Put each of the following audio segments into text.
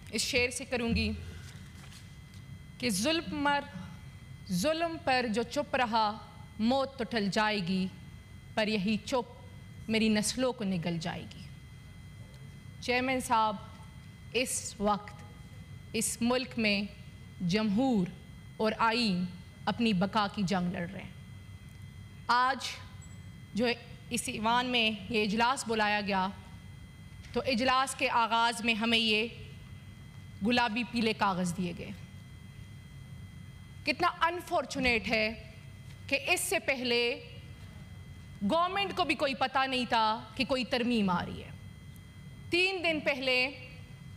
اس شعر سے کروں گی کہ ظلم پر جو چپ رہا موت تو ٹل جائے گی، پر یہی چپ میری نسلوں کو نگل جائے گی۔ چیئرمین صاحب، اس وقت اس ملک میں جمہور اور آئین اپنی بقا کی جنگ لڑ رہے ہیں۔ آج جو اس ایوان میں یہ اجلاس بلایا گیا تو اجلاس کے آغاز میں ہمیں یہ گلابی پیلے کاغذ دیے گئے۔ کتنا انفارچونیٹ ہے کہ اس سے پہلے گورنمنٹ کو بھی کوئی پتہ نہیں تھا کہ کوئی ترمیم آ رہی ہے۔ 3 دن پہلے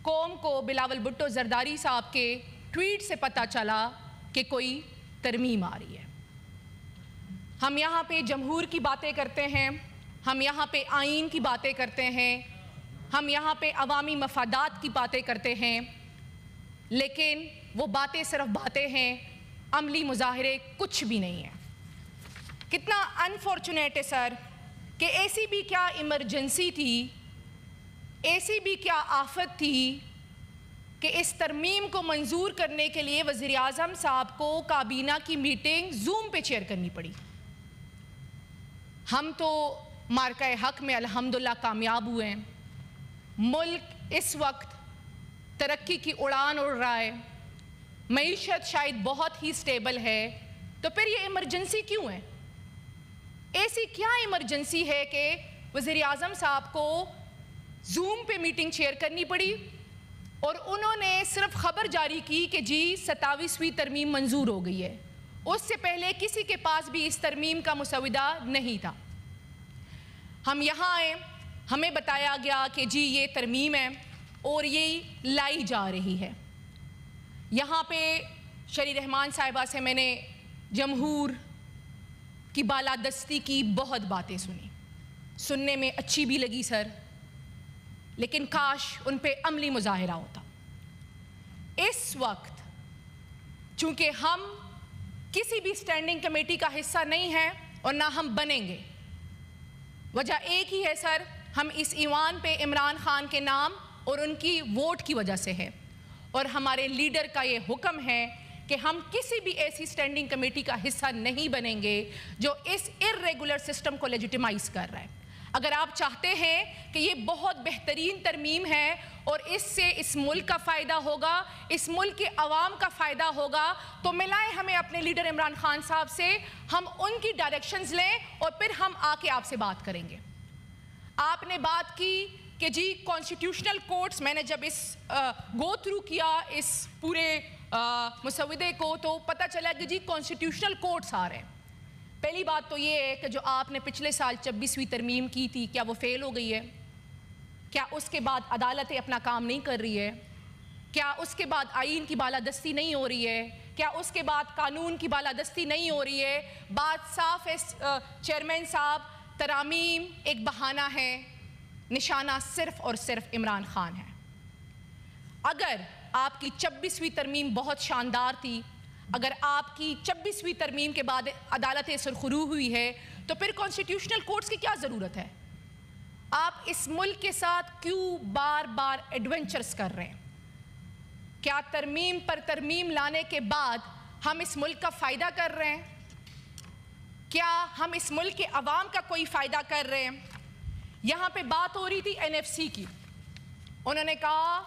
قوم کو بلاول بھٹو زرداری صاحب کے ٹویٹ سے پتہ چلا کہ کوئی ترمیم آ رہی ہے۔ ہم یہاں پہ جمہور کی باتیں کرتے ہیں، ہم یہاں پہ آئین کی باتیں کرتے ہیں، ہم یہاں پہ عوامی مفادات کی باتیں کرتے ہیں، لیکن وہ باتیں صرف باتیں ہیں، عملی مظاہرے کچھ بھی نہیں ہیں۔ کتنا انفارچونیٹ ہے سر کہ ایسی بھی کیا ایمرجنسی تھی، ایسی بھی کیا آفت تھی کہ اس ترمیم کو منظور کرنے کے لیے وزیر اعظم صاحب کو کابینہ کی میٹنگ زوم پہ چیئر کرنی پڑی۔ ہم تو مارکہ حق میں الحمدللہ کامیاب ہوئے ہیں، ملک اس وقت ترقی کی اڑان اڑ رہا ہے، معیشت شاید بہت ہی سٹیبل ہے، تو پھر یہ ایمرجنسی کیوں ہے؟ ایسی کیا ایمرجنسی ہے کہ وزیر اعظم صاحب کو زوم پہ میٹنگ چیئر کرنی پڑی اور انہوں نے صرف خبر جاری کی کہ جی 27ویں ترمیم منظور ہو گئی ہے؟ اس سے پہلے کسی کے پاس بھی اس ترمیم کا مسودہ نہیں تھا۔ ہم یہاں آئے، ہمیں بتایا گیا کہ جی یہ ترمیم ہے اور یہ لائی جا رہی ہے۔ یہاں پہ شری رحمان صاحبہ سے میں نے جمہور کی بالادستی کی بہت باتیں سننے میں اچھی بھی لگی سر، لیکن کاش ان پہ عملی مظاہرہ ہوتا۔ اس وقت چونکہ ہم کسی بھی اسٹینڈنگ کمیٹی کا حصہ نہیں ہیں اور نہ ہم بنیں گے، وجہ ایک ہی ہے سر، ہم اس ایوان پہ عمران خان کے نام اور ان کی ووٹ کی وجہ سے ہے، اور ہمارے لیڈر کا یہ حکم ہے کہ ہم کسی بھی ایسی اسٹینڈنگ کمیٹی کا حصہ نہیں بنیں گے جو اس ارریگولر سسٹم کو لیجیٹیمائز کر رہا ہے۔ اگر آپ چاہتے ہیں کہ یہ بہت بہترین ترمیم ہے اور اس سے اس ملک کا فائدہ ہوگا، اس ملک کے عوام کا فائدہ ہوگا، تو ملائیں ہمیں اپنے لیڈر عمران خان صاحب سے، ہم ان کی ڈائریکشنز لیں اور پھر ہم آ کے آپ سے بات کریں گے۔ آپ نے بات کی کہ جی کانسٹیٹیوشنل کورٹس، میں نے جب اس گو تھرو کیا اس پورے مسودے کو تو پتہ چلا کہ جی کانسٹیٹیوشنل کورٹس آ رہے ہیں۔ پہلی بات تو یہ ہے کہ جو آپ نے پچھلے سال 26ویں ترمیم کی تھی، کیا وہ فیل ہو گئی ہے؟ کیا اس کے بعد عدالتیں اپنا کام نہیں کر رہی ہے؟ کیا اس کے بعد آئین کی بالادستی نہیں ہو رہی ہے؟ کیا اس کے بعد قانون کی بالادستی نہیں ہو رہی ہے؟ بات صاف ہے چیئرمین صاحب، ترامیم ایک بہانہ ہے، نشانہ صرف اور صرف عمران خان ہے۔ اگر آپ کی 26ویں ترمیم بہت شاندار تھی، اگر آپ کی 26ویں ترمیم کے بعد عدالت سرخرو ہوئی ہے، تو پھر کانسٹیٹیوشنل کورٹس کی کیا ضرورت ہے؟ آپ اس ملک کے ساتھ کیوں بار بار ایڈونچرز کر رہے ہیں؟ کیا ترمیم پر ترمیم لانے کے بعد ہم اس ملک کا فائدہ کر رہے ہیں؟ کیا ہم اس ملک کے عوام کا کوئی فائدہ کر رہے ہیں؟ یہاں پہ بات ہو رہی تھی NFC کی، انہوں نے کہا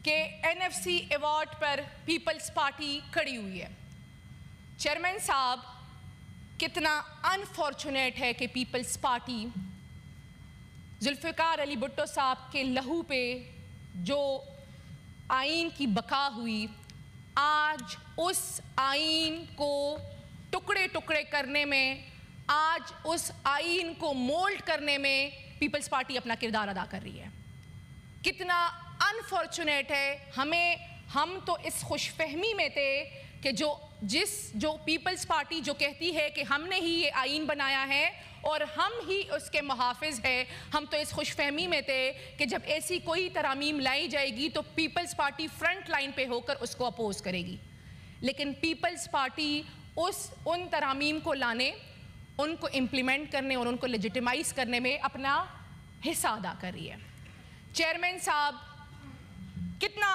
کہ NFC ایوارڈ پر پیپلز پارٹی کھڑی ہوئی ہے۔ چیئرمین صاحب، کتنا انفارچونیٹ ہے کہ پیپلز پارٹی ذوالفقار علی بھٹو صاحب کے لہو پہ جو آئین کی بقا ہوئی، آج اس آئین کو ٹکڑے ٹکڑے کرنے میں، آج اس آئین کو مولڈ کرنے میں پیپلز پارٹی اپنا کردار ادا کر رہی ہے۔ کتنا انفارچونیٹ ہے، ہم تو اس خوش فہمی میں تھے کہ جو پیپلز پارٹی جو کہتی ہے کہ ہم نے ہی یہ آئین بنایا ہے اور ہم ہی اس کے محافظ ہیں، ہم تو اس خوش فہمی میں تھے کہ جب ایسی کوئی ترامیم لائی جائے گی تو پیپلز پارٹی فرنٹ لائن پہ ہو کر اس کو اپوز کرے گی۔ لیکن پیپلز پارٹی ان ترامیم کو لانے، ان کو امپلیمنٹ کرنے اور ان کو لیجیٹیمائز کرنے میں اپنا حصہ ادا کر رہی ہے۔ چیئرمین صاحب، کتنا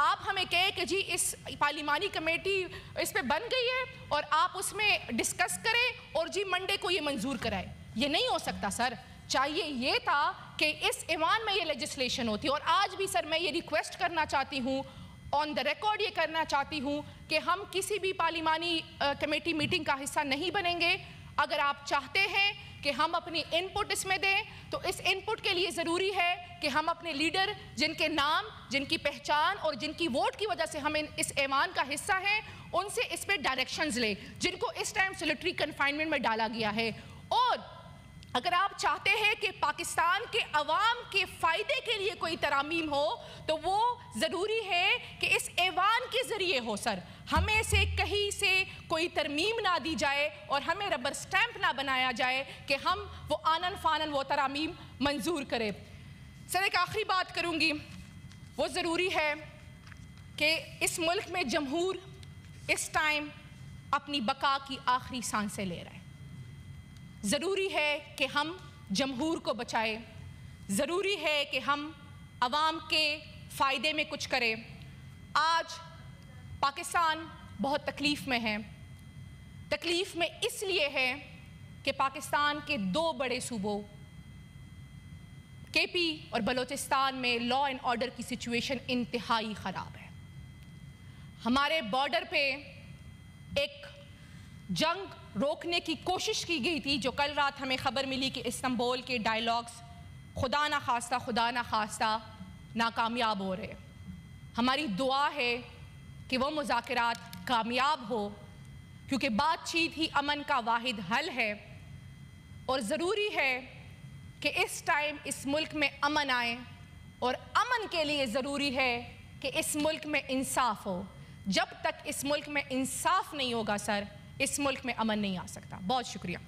آپ ہمیں کہیں کہ جی اس پارلیمانی کمیٹی اس پہ بن گئی ہے اور آپ اس میں ڈسکس کریں اور جی منڈے کو یہ منظور کرائے. یہ نہیں ہو سکتا سر. چاہیے یہ تھا کہ اس ایوان میں یہ لیجسلیشن ہوتی. اور آج بھی سر میں یہ ریکویسٹ کرنا چاہتی ہوں, آن دا ریکارڈ یہ کرنا چاہتی ہوں کہ ہم کسی بھی پارلیمانی کمیٹی میٹنگ کا حصہ نہیں بنیں گے. اگر آپ چاہتے ہیں کہ ہم اپنی ان پٹ اس میں دیں تو اس ان پٹ کے لیے ضروری ہے کہ ہم اپنے لیڈر جن کے نام, جن کی پہچان اور جن کی ووٹ کی وجہ سے ہم اس ایوان کا حصہ ہیں, ان سے اس پہ ڈائریکشنز لیں جن کو اس ٹائم سلیٹری کنفائنمنٹ میں ڈالا گیا ہے. اور اگر آپ چاہتے ہیں کہ پاکستان کے عوام کے فائدے کے لیے کوئی ترامیم ہو تو وہ ضروری ہے کہ اس ایوان کے ذریعے ہو سر. ہمیں سے کہیں سے کوئی ترمیم نہ دی جائے اور ہمیں ربر سٹیمپ نہ بنایا جائے کہ ہم وہ آنن فانن وہ ترامیم منظور کریں. سر ایک آخری بات کروں گی. وہ ضروری ہے کہ اس ملک میں جمہور اس ٹائم اپنی بقا کی آخری سانسیں لے رہا ہے. ضروری ہے کہ ہم جمہور کو بچائیں. ضروری ہے کہ ہم عوام کے فائدے میں کچھ کریں. آج پاکستان بہت تکلیف میں ہے. تکلیف میں اس لیے ہے کہ پاکستان کے 2 بڑے صوبوں کے پی اور بلوچستان میں لا اینڈ آرڈر کی سچویشن انتہائی خراب ہے. ہمارے بارڈر پہ ایک جنگ روکنے کی کوشش کی گئی تھی جو کل رات ہمیں خبر ملی کہ استنبول کے ڈائیلاگز خدا نہ خواستہ ناکامیاب ہو رہے. ہماری دعا ہے کہ وہ مذاکرات کامیاب ہو کیونکہ بات چیت ہی امن کا واحد حل ہے. اور ضروری ہے کہ اس ٹائم اس ملک میں امن آئے اور امن کے لیے ضروری ہے کہ اس ملک میں انصاف ہو. جب تک اس ملک میں انصاف نہیں ہوگا سر, اس ملک میں امن نہیں آ سکتا. بہت شکریہ.